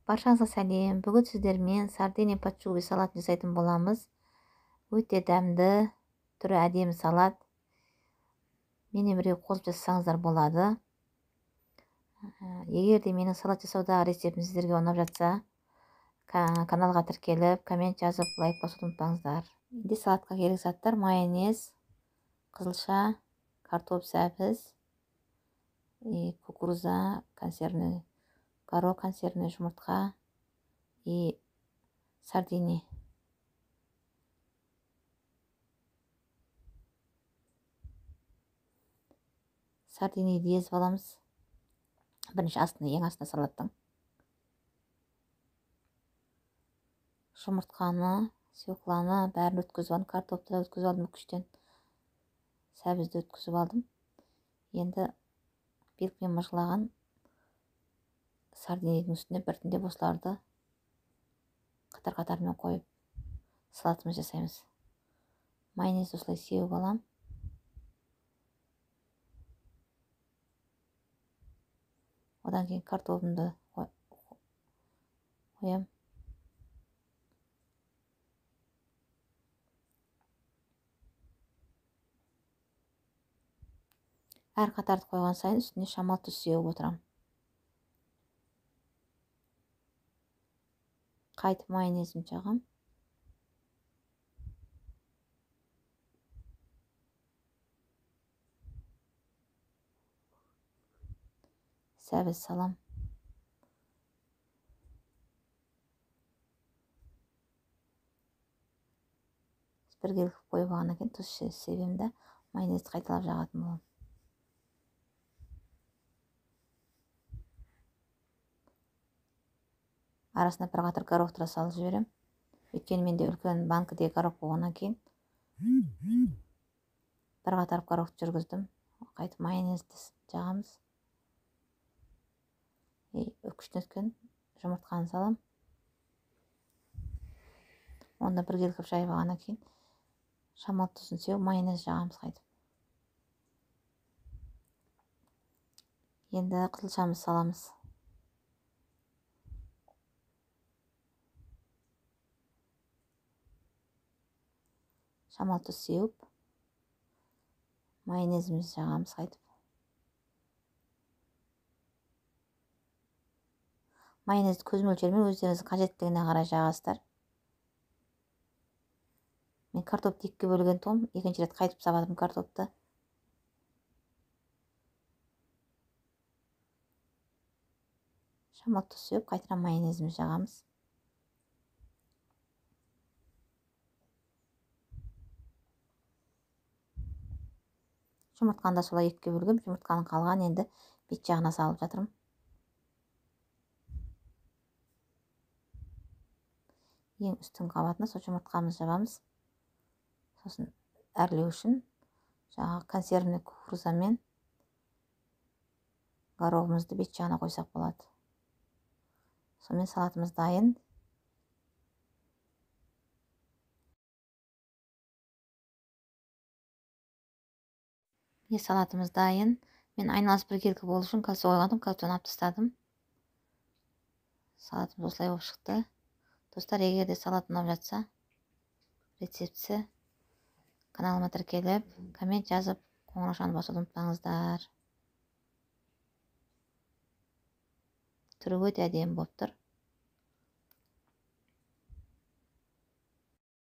Баршаңызға сәлем. Бүгін сіздермен сардиния пачули салатын жасайтын боламыз. Өте дәмді, түрі әдемі салат. Менен бірге қосып жасасаңыздар болады. Егер де менің салат жасаудағы рецептім сіздерге ұнап жатса, каналға тіркеліп, коммент жазып, лайк басуды ұмытпаңыздар. Енді салатқа керек заттар: майонез, қызылша, картоп сәбіз, кукуруза консервный, горох консервный, жұмыртқа и сардиния. Сардинияды езіп аламыз. Бірінші ең астына салаттың. Жұмыртқаны, свекланы бәрін өткізіп алдым. Картопты да өткізіп алдым үкіштен. Сәбізді өткізіп алдым. Енді белгімен мыжғылаған сардинияның үстіне біртіндеп осыларды қатар-қатармен қойып салатымыз жасаймыз. Майонезді осылай сеуіп алам. Одан кейін картопымды қоям. Әр қатарды қойған сайын үстіне шамал тұз сеуіп отырам. Қайтып майонезім жағам. Сәбіз салам. Біргелік қойып алғаннан кейін тұз себемді майонезді қайталап жағатын боламын. Арасына бір қатар горохты салып жіберем. Өйткені менде үлкен банкіде горох болғаннан кейін бір қатар горохты жүргіздім. Қайтып майонезді жағамыз. Үкіштен өткен жұмыртқаны салам. Онда біргелік жайып алғаннан кейін шамал тұзын сеуіп майонез жағамыз қайтып. Енді қызылшамызды саламыз. Шамал тұз сеуіп майонезімізді жағамыз қайтып. Майонезді көз мөлшерімен өздеріңіздің қажеттілігіне қарай жағасыздар. Мен картопты екіге бөлген том, екінші рет қайтып сабадым картопты. Шамал тұз сеуіп, қайтадан майонезімізді жағамыз. Жұмыртқаны да солай екіге бөлгем. Жұмыртқаның қалған енді бет жағына салып жатырмын. Ең үстің қабатына сол жұмыртқамызды жабамыз. Сосын әрлеу үшін жаңағы консервный кукурузамен горохымызды бет жағына қойсақ болады. Сонымен салатымыз дайын. Салатымыз дайын. Мен айналасы біркелкі болу үшін кальций қойғандым, кальцийін алып тастадым. Салатымыз осылай болып шықты. Достар, егер де салат ұнап жатса, рецептісі каналыма тіркеліп, коммент жазып, қоңыраушаны басуды ұмытпаңыздар. Түрі өте әдемі болып тұр.